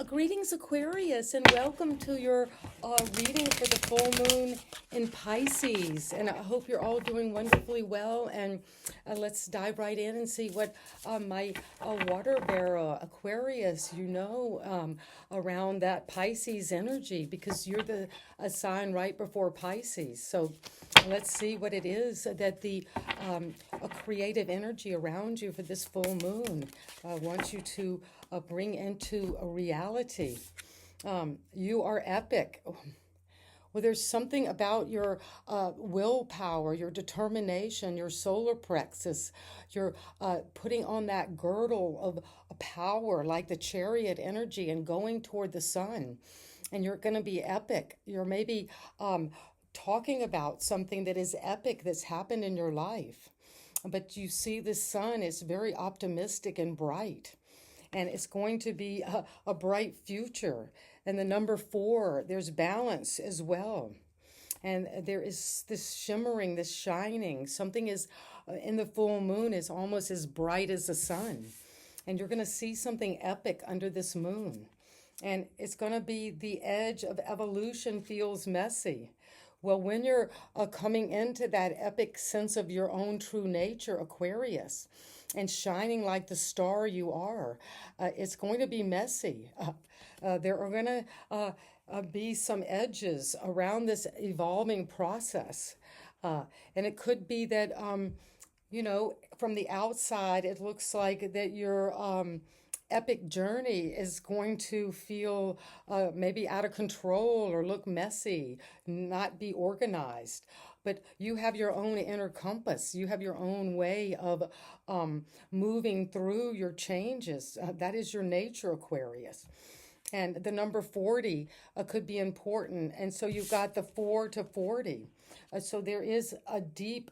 Greetings, Aquarius, and welcome to your reading for the full moon in Pisces. And I hope you're all doing wonderfully well. And let's dive right in and see what my water bearer, Aquarius, around that Pisces energy, because you're the sign right before Pisces. So let's see what it is that the a creative energy around you for this full moon wants you to bring into a reality. You are epic. Well, there's something about your willpower, your determination, your solar plexus. You're putting on that girdle of power like the chariot energy and going toward the sun. And you're going to be epic. You're maybe talking about something that is epic that's happened in your life. But you see the sun is very optimistic and bright. And it's going to be a bright future. And the number 4, there's balance as well. And there is this shimmering, this shining. Something is in the full moon is almost as bright as the sun. And you're going to see something epic under this moon. And it's going to be the edge of evolution feels messy. Well, when you're coming into that epic sense of your own true nature, Aquarius, and shining like the star you are, it's going to be messy. There are going to be some edges around this evolving process. And it could be that, from the outside, it looks like that your epic journey is going to feel maybe out of control or look messy, not be organized. But you have your own inner compass. You have your own way of moving through your changes. That is your nature, Aquarius. And the number 40 could be important. And so you've got the 4 to 40. So there is a deep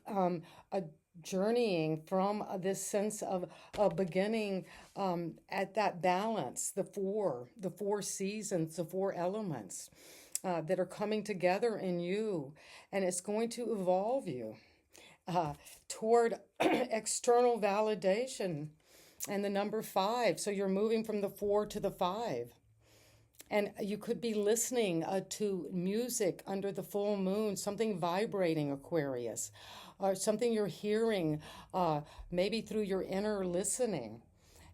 journeying from this sense of beginning at that balance, the four seasons, the 4 elements that are coming together in you, and it's going to evolve you toward external validation. And the number 5, so you're moving from the 4 to the 5. And you could be listening to music under the full moon, something vibrating, Aquarius, or something you're hearing maybe through your inner listening.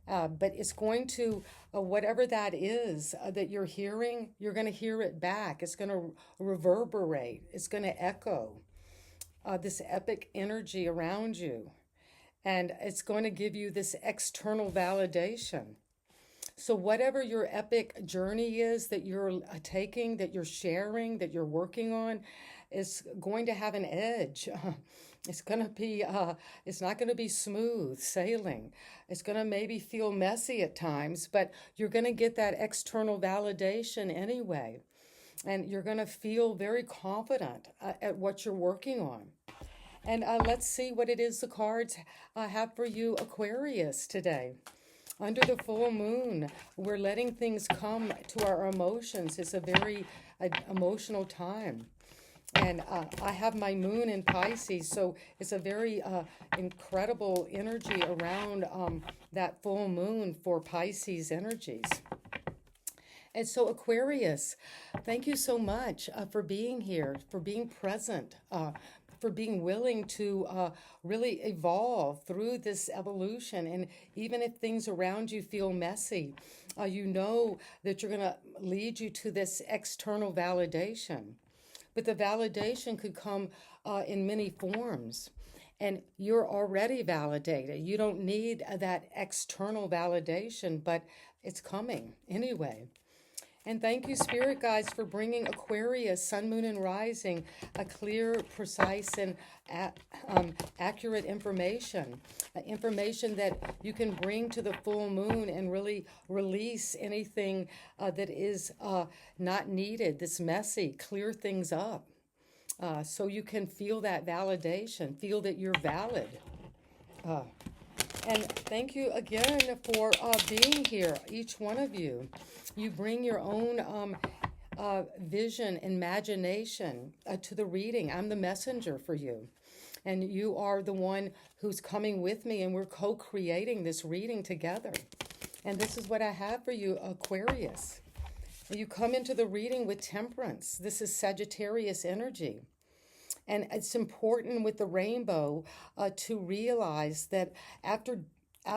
But it's going to, whatever that is that you're hearing, you're going to hear it back. It's going to reverberate. It's going to echo this epic energy around you. And it's going to give you this external validation. So whatever your epic journey is that you're taking, that you're sharing, that you're working on, is going to have an edge. It's going to be, it's not going to be smooth sailing. It's going to maybe feel messy at times, but you're going to get that external validation anyway. And you're going to feel very confident at what you're working on. And let's see what it is the cards have for you, Aquarius, today. Under the full moon, we're letting things come to our emotions. It's a very emotional time. And I have my moon in Pisces, so it's a very incredible energy around that full moon for Pisces energies. And so, Aquarius, thank you so much for being here, for being present, for being willing to really evolve through this evolution. And even if things around you feel messy, you know that you're going to lead you to this external validation. But the validation could come in many forms. And you're already validated. You don't need that external validation, but it's coming anyway. And thank you, Spirit Guides, for bringing Aquarius, Sun, Moon, and Rising, a clear, precise, and accurate information. Information that you can bring to the full moon and really release anything that is not needed, that's messy, clear things up. So you can feel that validation, feel that you're valid. And thank you again for being here, each one of you. You bring your own vision, imagination to the reading. I'm the messenger for you. And you are the one who's coming with me, and we're co-creating this reading together. And this is what I have for you, Aquarius. You come into the reading with temperance. This is Sagittarius energy. And it's important with the rainbow to realize that out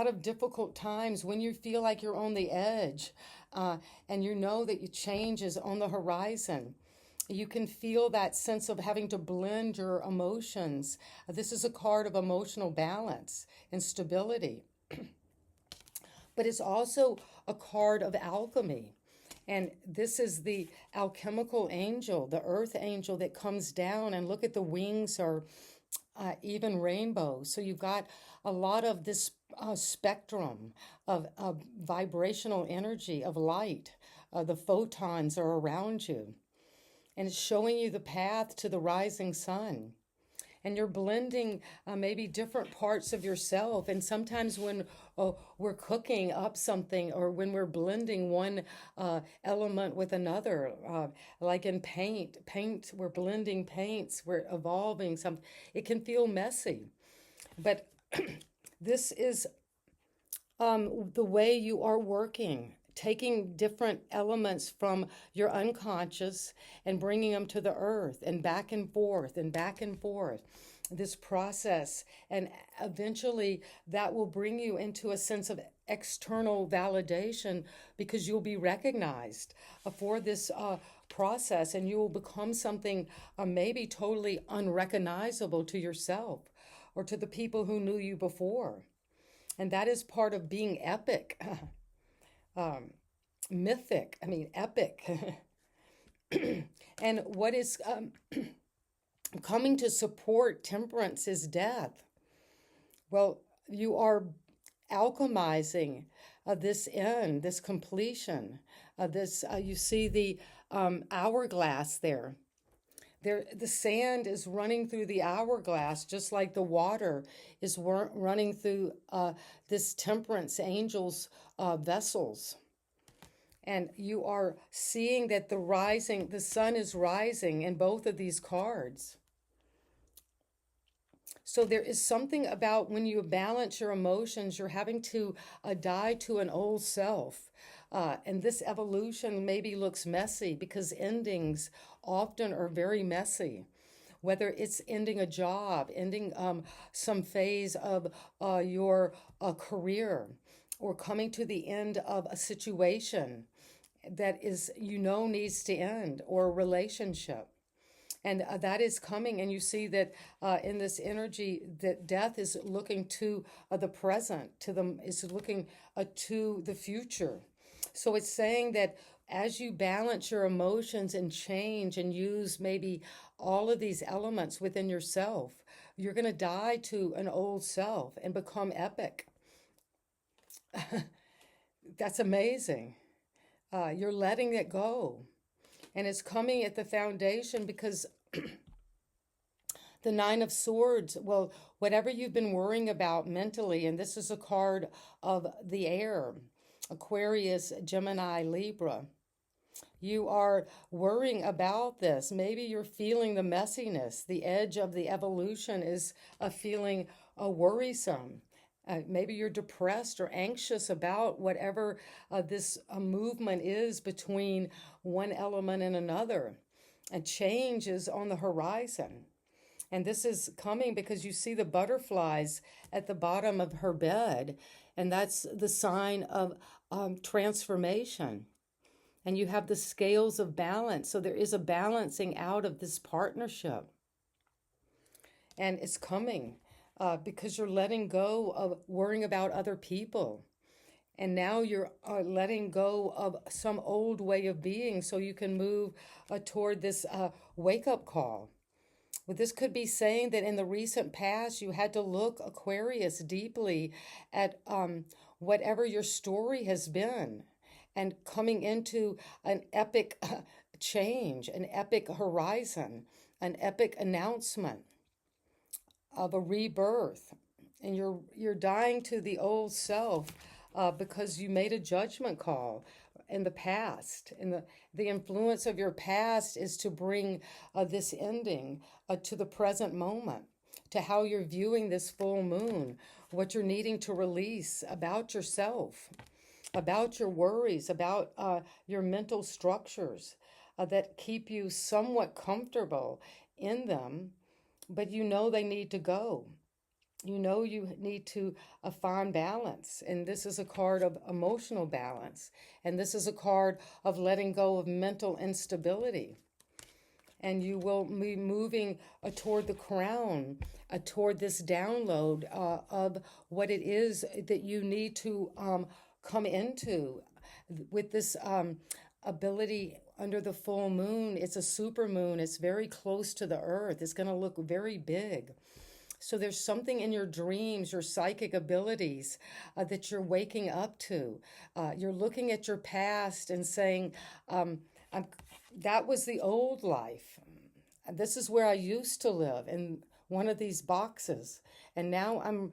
of difficult times, when you feel like you're on the edge and you know that your change is on the horizon, you can feel that sense of having to blend your emotions. This is a card of emotional balance and stability. But it's also a card of alchemy. And this is the alchemical angel, the earth angel that comes down, and look at the wings are even rainbow. So you've got a lot of this spectrum of vibrational energy, of light. The photons are around you. And it's showing you the path to the rising sun. And you're blending maybe different parts of yourself. And sometimes when we're cooking up something, or when we're blending one element with another, like in paint, we're blending paints, we're evolving some. It can feel messy. But this is the way you are working, taking different elements from your unconscious and bringing them to the earth, and back and forth and back and forth, this process. And eventually that will bring you into a sense of external validation, because you'll be recognized for this process, and you will become something maybe totally unrecognizable to yourself or to the people who knew you before. And that is part of being epic. Mythic, epic. And what is coming to support temperance is death. Well, you are alchemizing this end, this completion. You see the hourglass there. The sand is running through the hourglass, just like the water is running through this temperance angel's vessels. And you are seeing that the sun is rising in both of these cards. So there is something about when you balance your emotions, you're having to die to an old self. And this evolution maybe looks messy, because endings often are very messy. Whether it's ending a job, ending some phase of your career, or coming to the end of a situation that is, needs to end, or a relationship. And that is coming. And you see that in this energy, that death is looking to the present, is looking to the future. So it's saying that as you balance your emotions and change and use maybe all of these elements within yourself, you're going to die to an old self and become epic. That's amazing. You're letting it go. And it's coming at the foundation, because the Nine of Swords, well, whatever you've been worrying about mentally, and this is a card of the air, Aquarius, Gemini, Libra. You are worrying about this. Maybe you're feeling the messiness. The edge of the evolution is a feeling worrisome. Maybe you're depressed or anxious about whatever this movement is between one element and another. And change is on the horizon. And this is coming because you see the butterflies at the bottom of her bed, and that's the sign of transformation. And you have the scales of balance. So there is a balancing out of this partnership. And it's coming because you're letting go of worrying about other people. And now you're letting go of some old way of being so you can move toward this wake-up call. Well, this could be saying that in the recent past, you had to look, Aquarius, deeply at whatever your story has been, and coming into an epic change, an epic horizon, an epic announcement of a rebirth. And you're dying to the old self because you made a judgment call in the past. And the influence of your past is to bring this ending to the present moment, to how you're viewing this full moon, what you're needing to release about yourself. about your worries, about your mental structures that keep you somewhat comfortable in them, but you know they need to go. You know you need to find balance. And this is a card of emotional balance. And this is a card of letting go of mental instability. And you will be moving toward the crown, toward this download of what it is that you need to come into with this ability under the full moon. It's a super moon. It's very close to the earth. It's going to look very big. So there's something in your dreams, your psychic abilities that you're waking up to. You're looking at your past and saying, that was the old life. This is where I used to live, in one of these boxes. And now I'm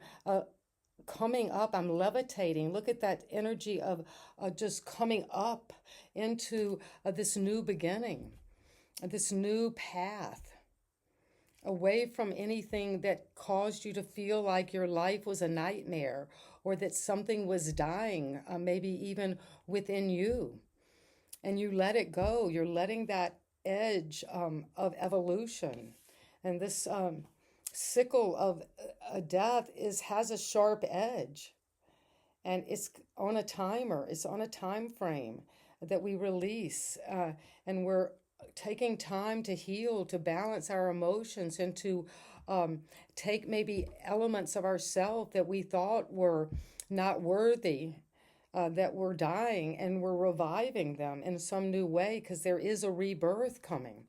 coming up, I'm levitating. Look at that energy of just coming up into this new beginning, this new path, away from anything that caused you to feel like your life was a nightmare or that something was dying, maybe even within you. And you let it go. You're letting that edge of evolution. And this sickle of death has a sharp edge. And it's on a timer. It's on a time frame that we release. And we're taking time to heal, to balance our emotions, and to take maybe elements of ourselves that we thought were not worthy, that were dying, and we're reviving them in some new way, because there is a rebirth coming.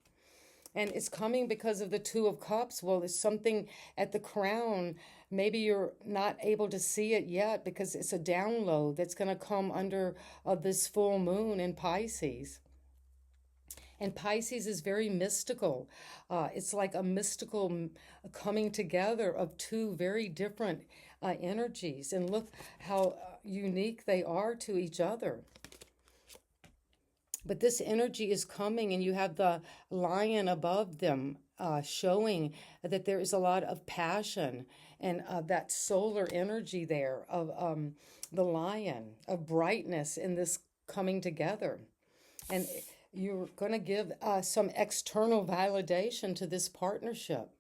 And it's coming because of the Two of Cups. Well, there's something at the crown. Maybe you're not able to see it yet because it's a download that's going to come under this full moon in Pisces. And Pisces is very mystical. It's like a mystical coming together of two very different energies. And look how unique they are to each other. But this energy is coming, and you have the lion above them showing that there is a lot of passion and that solar energy there of the lion, of brightness in this coming together. And you're going to give some external validation to this partnership,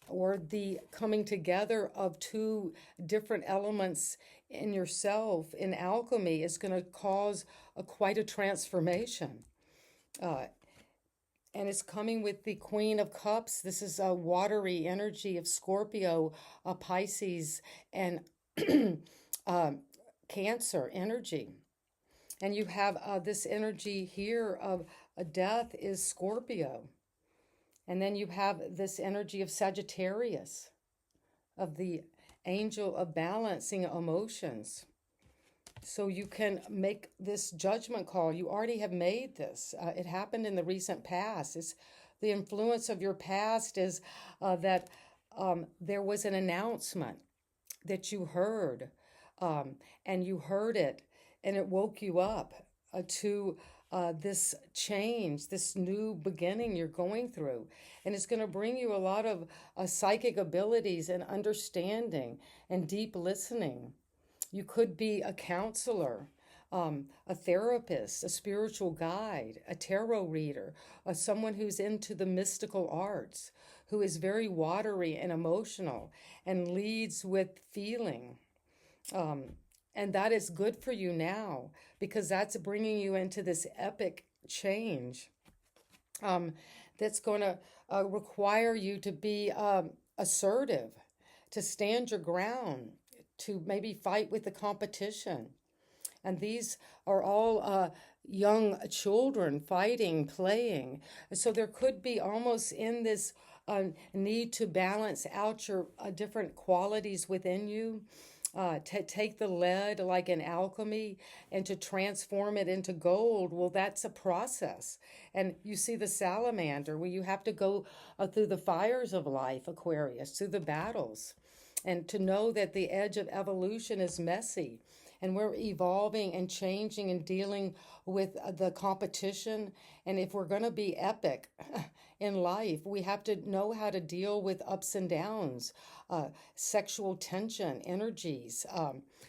or the coming together of two different elements in yourself in alchemy is going to cause quite a transformation. And it's coming with the Queen of Cups. This is a watery energy of Scorpio, Pisces, and Cancer energy. And you have this energy here of death is Scorpio. And then you have this energy of Sagittarius, of the angel of balancing emotions. So you can make this judgment call. You already have made this. It happened in the recent past. It's the influence of your past is that there was an announcement that you heard, and you heard it, and it woke you up to this change, this new beginning you're going through. And it's going to bring you a lot of psychic abilities and understanding and deep listening. You could be a counselor, a therapist, a spiritual guide, a tarot reader, someone who's into the mystical arts, who is very watery and emotional and leads with feeling. And that is good for you now, because that's bringing you into this epic change that's going to require you to be assertive, to stand your ground, to maybe fight with the competition. And these are all young children fighting, playing. So there could be almost in this need to balance out your different qualities within you. To take the lead like in alchemy and to transform it into gold, well, that's a process. And you see the salamander, where you have to go through the fires of life, Aquarius, through the battles. And to know that the edge of evolution is messy, and we're evolving and changing and dealing with the competition. And if we're going to be epic in life, we have to know how to deal with ups and downs, sexual tension, energies,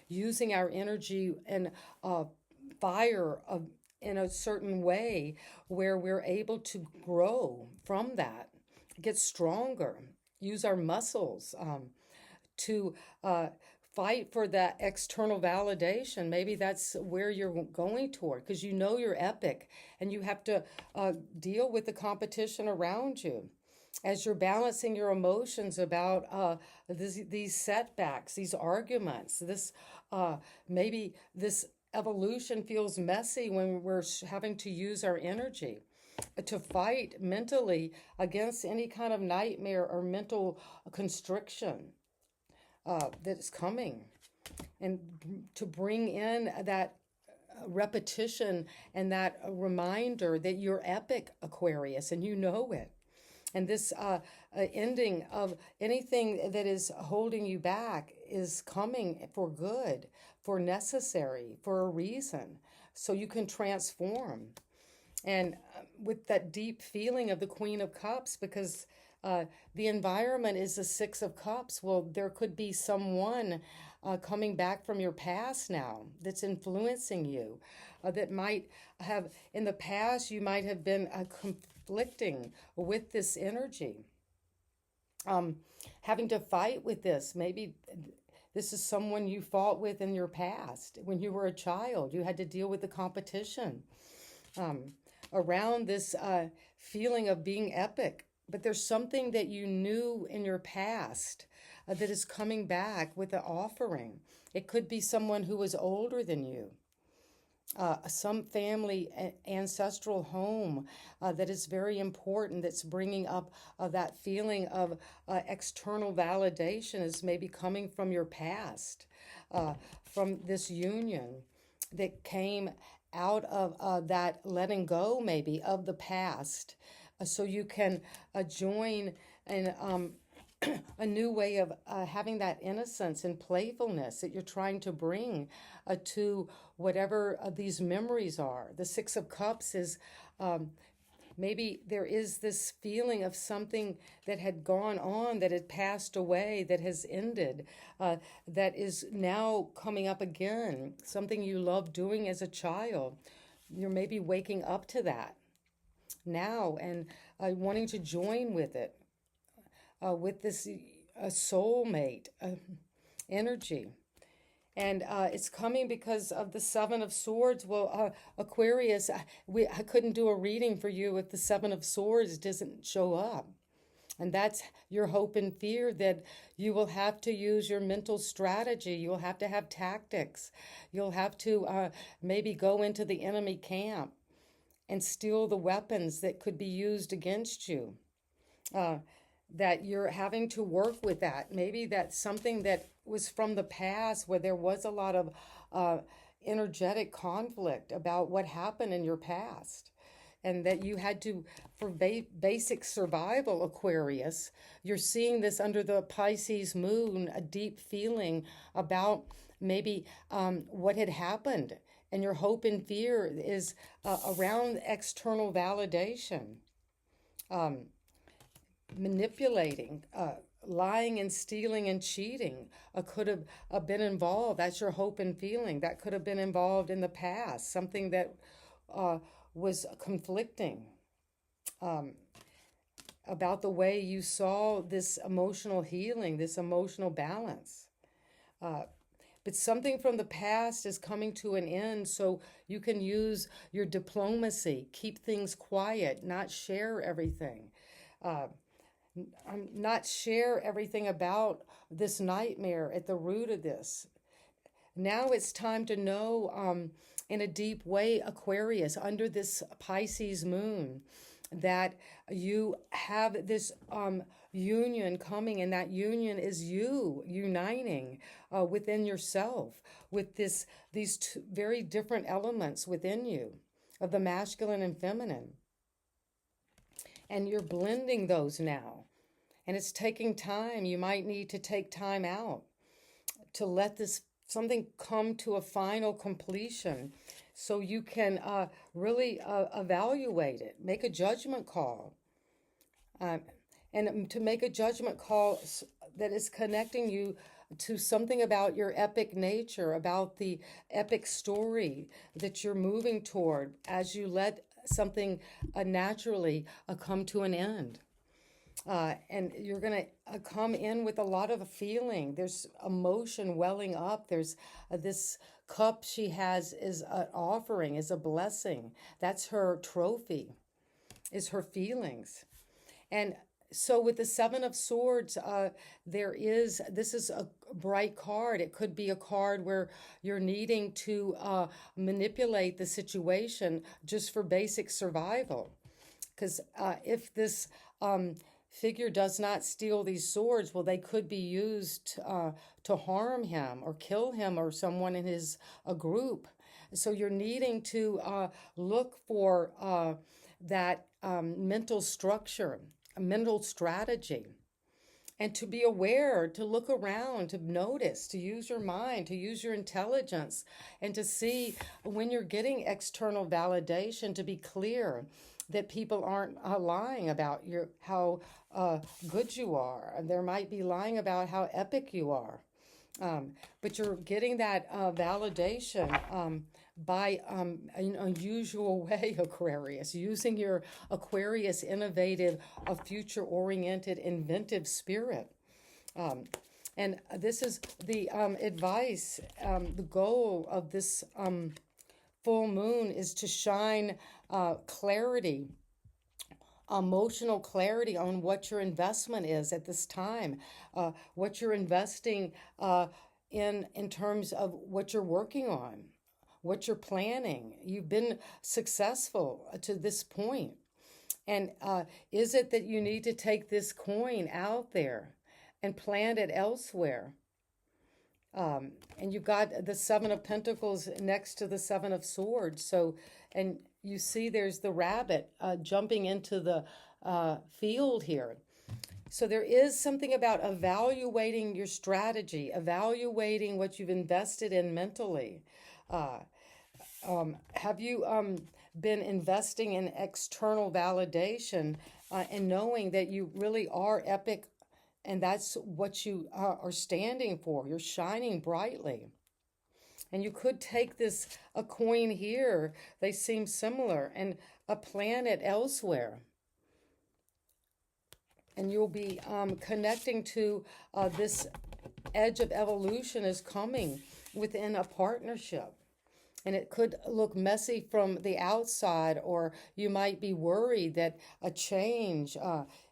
using our energy and fire in a certain way where we're able to grow from that, get stronger, use our muscles to fight for that external validation. Maybe that's where you're going toward, because you know you're epic and you have to deal with the competition around you as you're balancing your emotions about these setbacks, these arguments, this maybe this evolution feels messy when we're having to use our energy to fight mentally against any kind of nightmare or mental constriction that's coming, and to bring in that repetition and that reminder that you're epic, Aquarius, and you know it. And this ending of anything that is holding you back is coming for good, for necessary, for a reason, so you can transform. And with that deep feeling of the Queen of Cups, because the environment is the Six of Cups. Well, there could be someone coming back from your past now that's influencing you, that might have, in the past, you might have been conflicting with this energy, having to fight with this. Maybe this is someone you fought with in your past. When you were a child, you had to deal with the competition around this feeling of being epic. But there's something that you knew in your past that is coming back with the offering. It could be someone who was older than you, some family ancestral home that is very important, that's bringing up that feeling of external validation is maybe coming from your past, from this union that came out of that letting go maybe of the past, so you can join in a new way of having that innocence and playfulness that you're trying to bring to whatever these memories are. The Six of Cups is maybe there is this feeling of something that had gone on, that had passed away, that has ended, that is now coming up again, something you loved doing as a child. You're maybe waking up to that now and wanting to join with it, with this soulmate energy. And it's coming because of the Seven of Swords. Well, Aquarius, I couldn't do a reading for you if the Seven of Swords doesn't show up. And that's your hope and fear, that you will have to use your mental strategy. You'll have to have tactics. You'll have to maybe go into the enemy camp and steal the weapons that could be used against you. That you're having to work with that. Maybe that's something that was from the past where there was a lot of energetic conflict about what happened in your past. And that you had to, for basic survival, Aquarius, you're seeing this under the Pisces moon, a deep feeling about maybe what had happened. And your hope and fear is around external validation, manipulating, lying and stealing and cheating could have been involved. That's your hope and feeling. That could have been involved in the past, something that was conflicting about the way you saw this emotional healing, this emotional balance. But something from the past is coming to an end, so you can use your diplomacy, keep things quiet, not share everything. Not share everything about this nightmare at the root of this. Now it's time to know in a deep way, Aquarius, under this Pisces moon, that you have this union coming, and that union is you uniting within yourself with these two very different elements within you of the masculine and feminine. And you're blending those now. And it's taking time. You might need to take time out to let this something come to a final completion so you can really evaluate it, make a judgment call. And to make a judgment call that is connecting you to something about your epic nature, about the epic story that you're moving toward as you let something naturally come to an end. And you're going to come in with a lot of feeling. There's emotion welling up. There's this cup she has is an offering, is a blessing. That's her trophy, is her feelings. And so with the Seven of Swords, this is a bright card. It could be a card where you're needing to manipulate the situation just for basic survival. Because if this figure does not steal these swords, well, they could be used to harm him or kill him or someone in his group. So you're needing to look for that mental structure, a mental strategy, and to be aware, to look around, to notice, to use your mind, to use your intelligence, and to see when you're getting external validation, to be clear that people aren't lying about how good you are. There might be lying about how epic you are. But you're getting that validation by an unusual way, Aquarius, using your Aquarius innovative, future-oriented, inventive spirit. And this is the advice, the goal of this full moon is to shine clarity, emotional clarity on what your investment is at this time, what you're investing in terms of what you're working on, what you're planning. You've been successful to this point. And is it that you need to take this coin out there and plant it elsewhere? And you've got the Seven of Pentacles next to the Seven of Swords. So, and you see there's the rabbit jumping into the field here. So there is something about evaluating your strategy, evaluating what you've invested in mentally. Have you been investing in external validation and knowing that you really are epic and that's what you are standing for? You're shining brightly. And you could take a coin here, they seem similar, and plant it elsewhere. And you'll be connecting to this edge of evolution is coming within a partnership. And it could look messy from the outside, or you might be worried that a change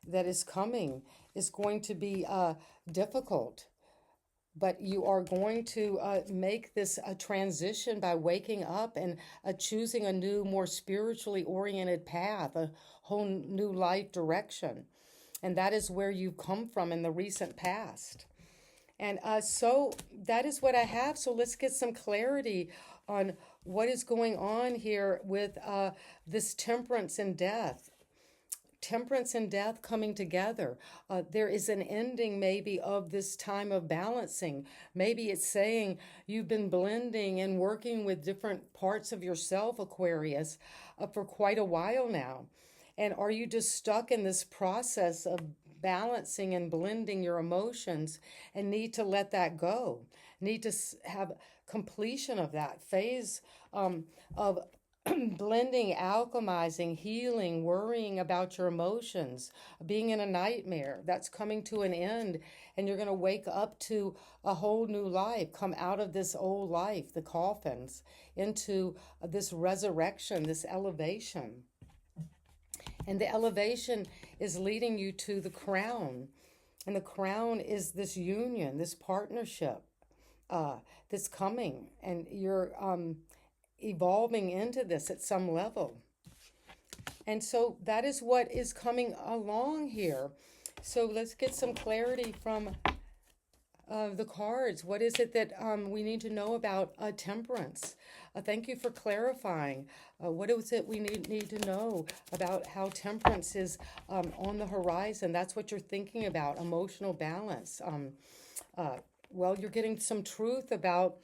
that is coming is going to be difficult. But you are going to make this a transition by waking up and choosing a new, more spiritually oriented path, a whole new life direction. And that is where you've come from in the recent past. And so that is what I have. So let's get some clarity on what is going on here with this temperance and death. Temperance and death coming together. There is an ending maybe of this time of balancing. Maybe it's saying you've been blending and working with different parts of yourself, Aquarius, for quite a while now. And are you just stuck in this process of balancing and blending your emotions and need to let that go? Need to have completion of that phase of blending, alchemizing, healing, worrying about your emotions, being in a nightmare. That's coming to an end, and you're going to wake up to a whole new life, come out of this old life, the coffins, into this resurrection, this elevation. And the elevation is leading you to the crown. And the crown is this union, this partnership that's coming. And you're evolving into this at some level. And so that is what is coming along here. So let's get some clarity from the cards. What is it that we need to know about temperance? Thank you for clarifying. What is it we need to know about how temperance is on the horizon? That's what you're thinking about, emotional balance. well, you're getting some truth about,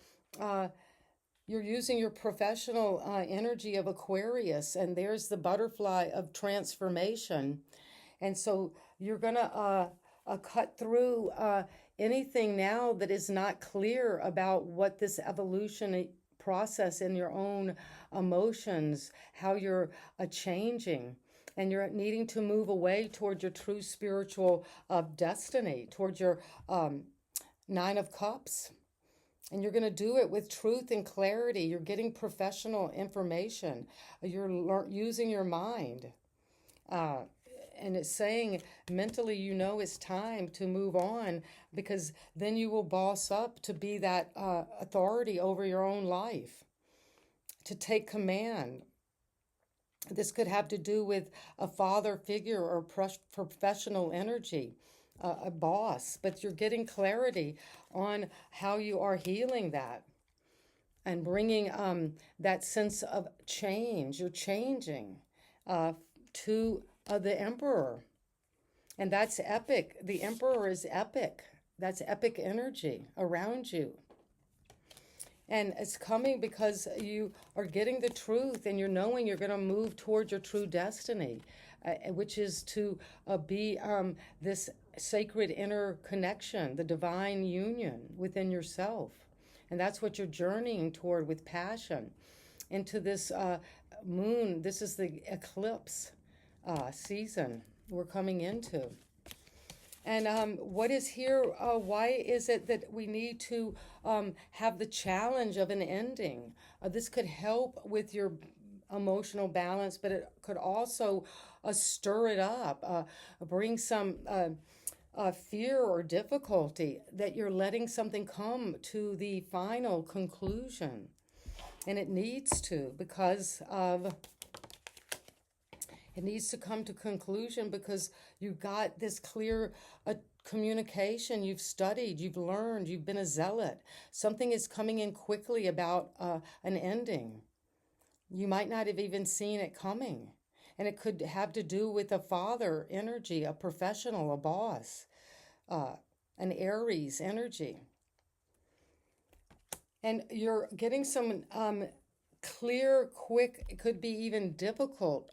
you're using your professional energy of Aquarius, and there's the butterfly of transformation. And so you're going to cut through anything now that is not clear about what this evolution process in your own emotions, how you're changing. And you're needing to move away toward your true spiritual destiny, toward your Nine of Cups. And you're going to do it with truth and clarity. You're getting professional information. You're using your mind. And it's saying mentally, you know, it's time to move on, because then you will boss up to be that authority over your own life, to take command. This could have to do with a father figure or professional energy, a boss, but you're getting clarity on how you are healing that and bringing that sense of change. You're changing to the Emperor. And that's epic. The Emperor is epic. That's epic energy around you. And it's coming because you are getting the truth, and you're knowing you're going to move toward your true destiny, which is to be this sacred inner connection, the divine union within yourself. And that's what you're journeying toward with passion into this moon. This is the eclipse season we're coming into. And what is here, why is it that we need to have the challenge of an ending? This could help with your emotional balance, but it could also stir it up, bring some fear or difficulty, that you're letting something come to the final conclusion. And it needs to, because of... It needs to come to conclusion because you've got this clear communication. You've studied, you've learned, you've been a zealot. Something is coming in quickly about an ending. You might not have even seen it coming. And it could have to do with a father energy, a professional, a boss, an Aries energy. And you're getting some clear, quick, it could be even difficult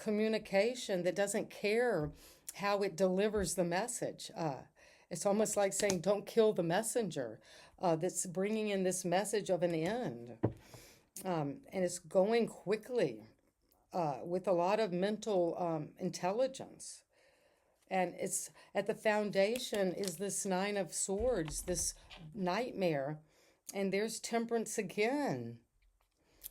communication that doesn't care how it delivers the message. It's almost like saying, don't kill the messenger. That's bringing in this message of an end. And it's going quickly with a lot of mental intelligence. And it's at the foundation is this Nine of Swords, this nightmare. And there's temperance again.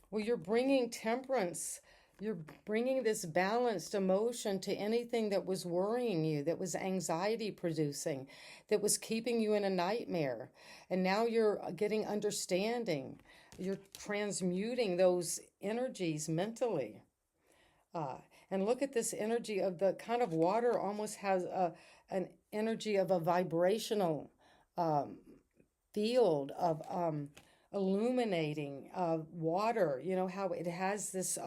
Well, you're bringing temperance. You're bringing this balanced emotion to anything that was worrying you, that was anxiety producing, that was keeping you in a nightmare. And now you're getting understanding. You're transmuting those energies mentally. And look at this energy of the kind of water almost has an energy of a vibrational field of illuminating water, you know, how it has this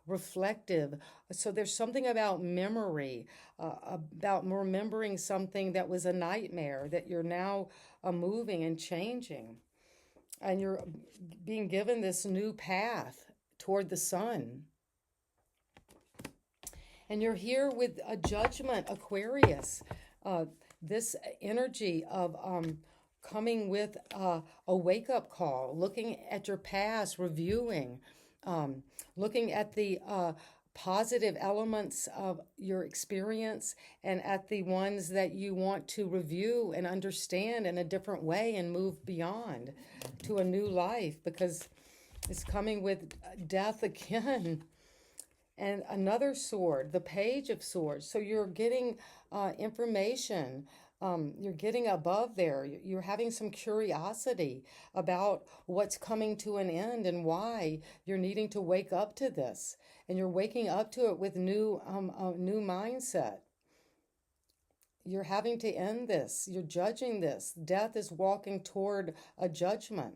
reflective. So there's something about memory, about remembering something that was a nightmare that you're now moving and changing. And you're being given this new path toward the sun. And you're here with a judgment, Aquarius. This energy of coming with a wake-up call, looking at your past, reviewing, looking at the positive elements of your experience and at the ones that you want to review and understand in a different way and move beyond to a new life, because it's coming with death again. And another sword, the Page of Swords. So you're getting information. You're getting above there. You're having some curiosity about what's coming to an end and why you're needing to wake up to this. And you're waking up to it with new mindset. You're having to end this. You're judging this. Death is walking toward a judgment.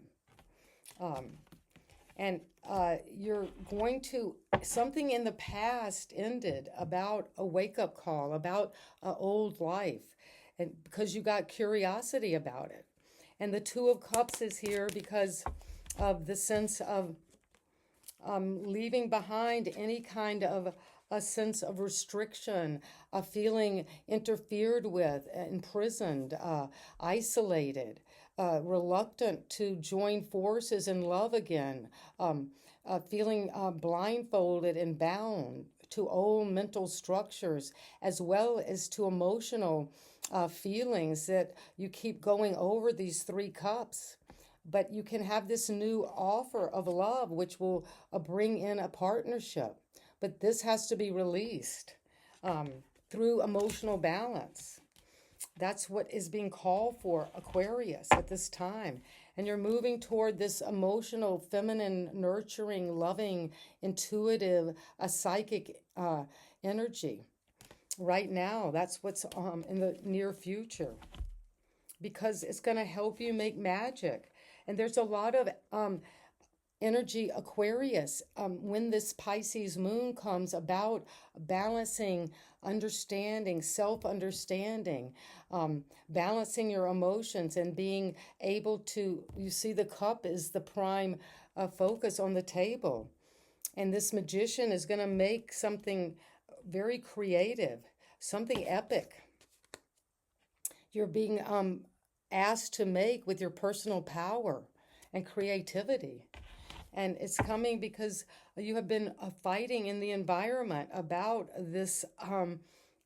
And you're going to, something in the past ended about a wake-up call, about an old life. and because you got curiosity about it. And the Two of Cups is here because of the sense of leaving behind any kind of a sense of restriction, a feeling interfered with, imprisoned, isolated, reluctant to join forces in love again, feeling blindfolded and bound to old mental structures, as well as to emotional feelings that you keep going over these three cups. But you can have this new offer of love, which will bring in a partnership. But this has to be released through emotional balance. That's what is being called for, Aquarius, at this time. And you're moving toward this emotional, feminine, nurturing, loving, intuitive, a psychic energy. Right now, that's what's in the near future. Because it's going to help you make magic. And there's a lot of energy, Aquarius, when this Pisces moon comes about balancing, understanding, self-understanding, balancing your emotions and being able to, you see the cup is the prime focus on the table. And this magician is going to make something very creative, something epic. You're being asked to make with your personal power and creativity. And it's coming because you have been fighting in the environment about this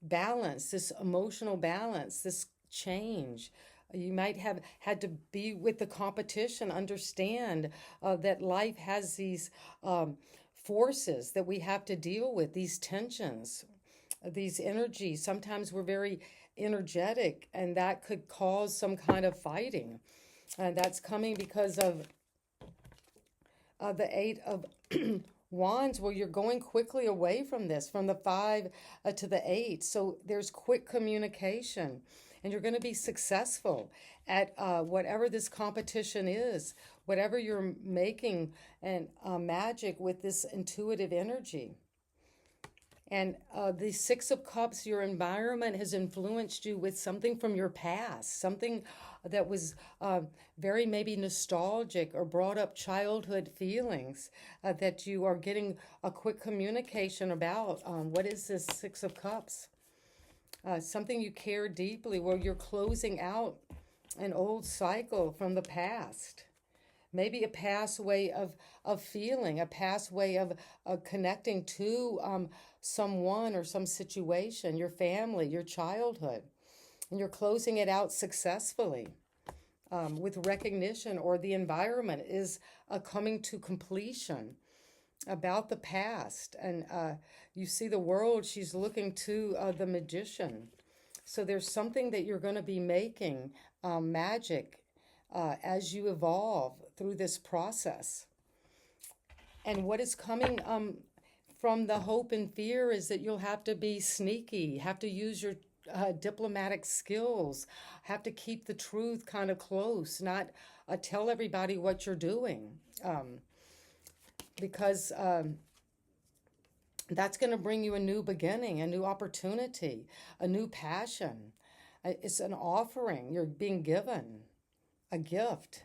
balance, this emotional balance, this change. You might have had to be with the competition, understand that life has these forces that we have to deal with, these tensions, these energies. Sometimes we're very energetic, and that could cause some kind of fighting. And that's coming because of the Eight of Wands, where you're going quickly away from this, from the 5 to the 8. So there's quick communication, and you're going to be successful at whatever this competition is, whatever you're making, and magic with this intuitive energy. And the Six of Cups, your environment has influenced you with something from your past, something that was very maybe nostalgic or brought up childhood feelings that you are getting a quick communication about. What is this Six of Cups? Something you care deeply, where you're closing out an old cycle from the past. Maybe a past way of feeling, a past way of connecting to someone or some situation, your family, your childhood. And you're closing it out successfully with recognition, or the environment is coming to completion about the past. And you see the world, she's looking to the magician. So there's something that you're going to be making magic as you evolve through this process. And what is coming from the hope and fear is that you'll have to be sneaky, have to use your diplomatic skills, have to keep the truth kind of close, not tell everybody what you're doing, because that's going to bring you a new beginning, a new opportunity, a new passion. It's an offering. You're being given a gift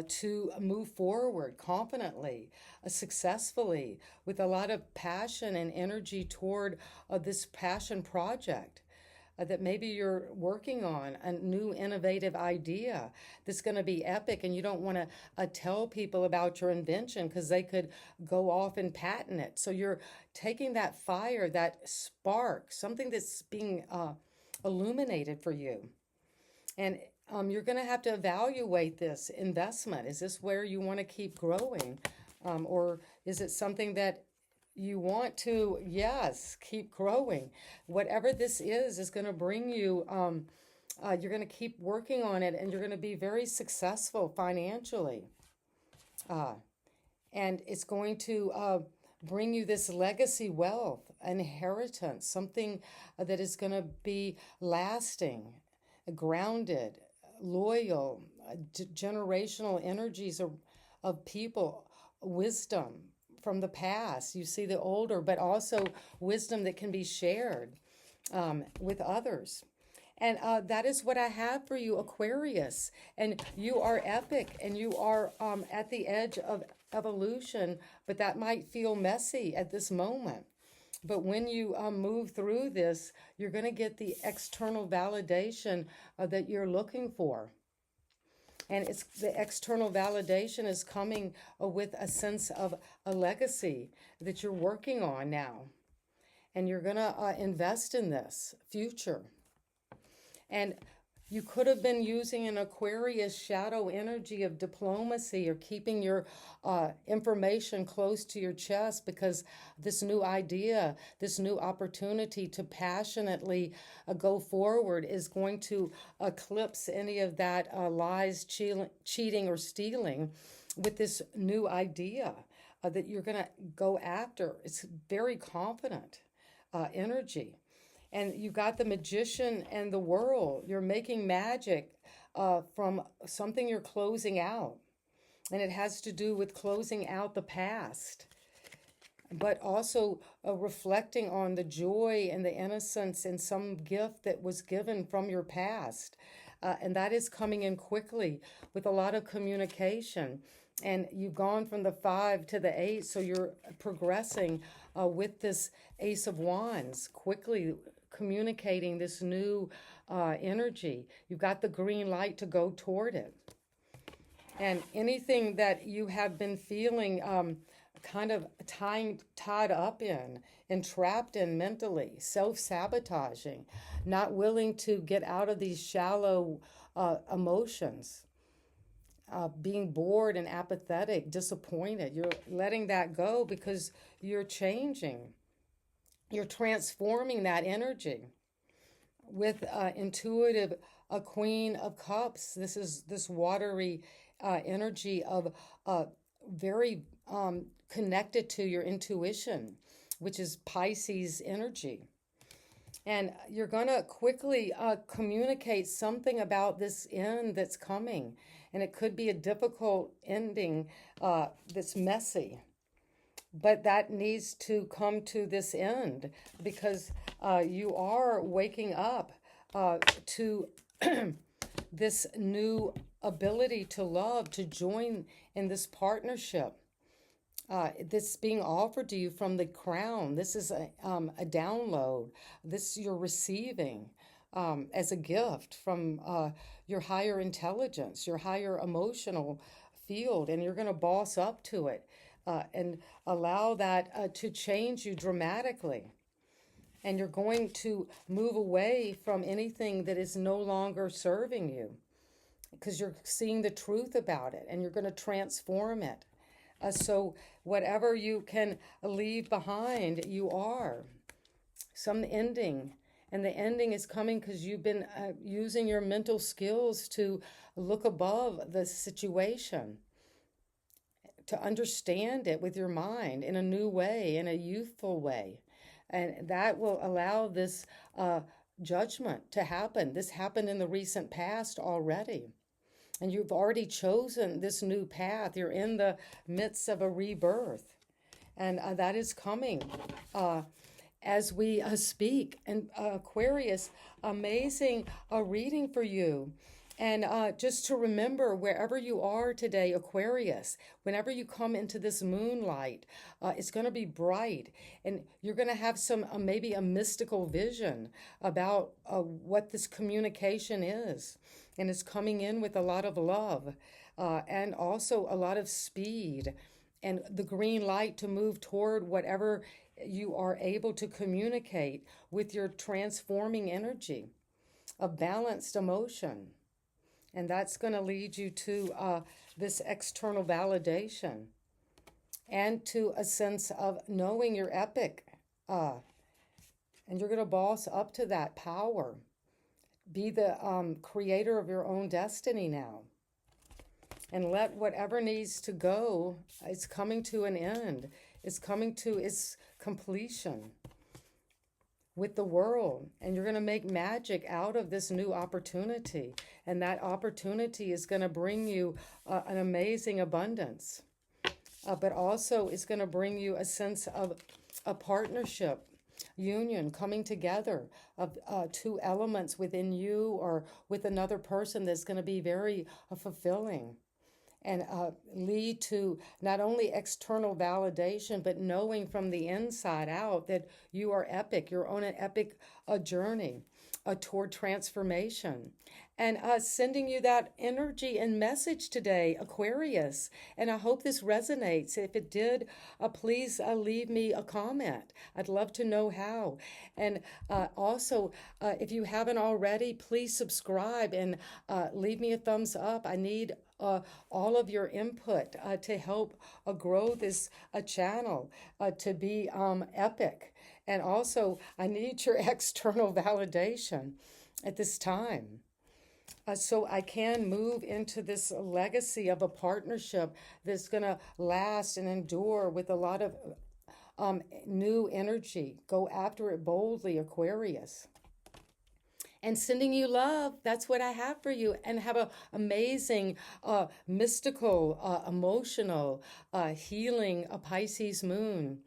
to move forward confidently, successfully, with a lot of passion and energy toward this passion project that maybe you're working on, a new innovative idea that's going to be epic, and you don't want to tell people about your invention because they could go off and patent it. So you're taking that fire, that spark, something that's being illuminated for you. And you're going to have to evaluate this investment. Is this where you want to keep growing? Or is it something that you want to, yes, keep growing? Whatever this is going to bring you, you're going to keep working on it, and you're going to be very successful financially. And it's going to bring you this legacy wealth, inheritance, something that is going to be lasting, grounded, loyal, generational energies of people, wisdom from the past. You see the older, but also wisdom that can be shared with others. And that is what I have for you, Aquarius. And you are epic, and you are at the edge of evolution, but that might feel messy at this moment. But when you move through this, you're going to get the external validation that you're looking for. And it's the external validation is coming with a sense of a legacy that you're working on now. And you're going to invest in this future. And you could have been using an Aquarius shadow energy of diplomacy or keeping your information close to your chest, because this new idea, this new opportunity to passionately go forward is going to eclipse any of that lies, cheating, or stealing with this new idea that you're going to go after. It's very confident energy. And you got the Magician and the World. You're making magic from something you're closing out. And it has to do with closing out the past, but also reflecting on the joy and the innocence and some gift that was given from your past. And that is coming in quickly with a lot of communication. And you've gone from the 5 to the 8, so you're progressing with this Ace of Wands, quickly communicating this new energy. You've got the green light to go toward it. And anything that you have been feeling kind of tied up in, entrapped in mentally, self-sabotaging, not willing to get out of these shallow emotions, being bored and apathetic, disappointed, you're letting that go because you're changing. You're transforming that energy with intuitive Queen of Cups. This is this watery energy of very connected to your intuition, which is Pisces energy. And you're going to quickly communicate something about this end that's coming. And it could be a difficult ending that's messy. But that needs to come to this end, because you are waking up to this new ability to love, to join in this partnership. This being offered to you from the crown. This is a download. This you're receiving as a gift from your higher intelligence, your higher emotional field, and you're going to boss up to it. And allow that to change you dramatically. And you're going to move away from anything that is no longer serving you, because you're seeing the truth about it, and you're going to transform it. So whatever you can leave behind, you are. Some ending. And the ending is coming because you've been using your mental skills to look above the situation, to understand it with your mind in a new way, in a youthful way. And that will allow this judgment to happen. This happened in the recent past already. And you've already chosen this new path. You're in the midst of a rebirth. And that is coming as we speak. And Aquarius, amazing reading for you. And just to remember, wherever you are today, Aquarius, whenever you come into this moonlight, it's going to be bright. And you're going to have some, maybe a mystical vision about what this communication is. And it's coming in with a lot of love and also a lot of speed and the green light to move toward whatever you are able to communicate with your transforming energy of balanced emotion. And that's going to lead you to this external validation and to a sense of knowing you're epic. And you're going to boss up to that power. Be the creator of your own destiny now. And let whatever needs to go, it's coming to an end. It's coming to its completion with the world. And you're going to make magic out of this new opportunity. And that opportunity is going to bring you an amazing abundance. But also it's going to bring you a sense of a partnership union, coming together of two elements within you or with another person that's going to be very fulfilling and lead to not only external validation, but knowing from the inside out that you are epic. You're on an epic journey toward transformation. And sending you that energy and message today, Aquarius. And I hope this resonates. If it did, please leave me a comment. I'd love to know how. And also, if you haven't already, please subscribe and leave me a thumbs up. I need all of your input to help grow this channel to be epic. And also, I need your external validation at this time. So I can move into this legacy of a partnership that's going to last and endure with a lot of new energy. Go after it boldly, Aquarius. And sending you love. That's what I have for you. And have an amazing, mystical, emotional, healing Pisces moon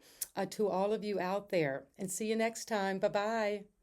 to all of you out there. And see you next time. Bye-bye.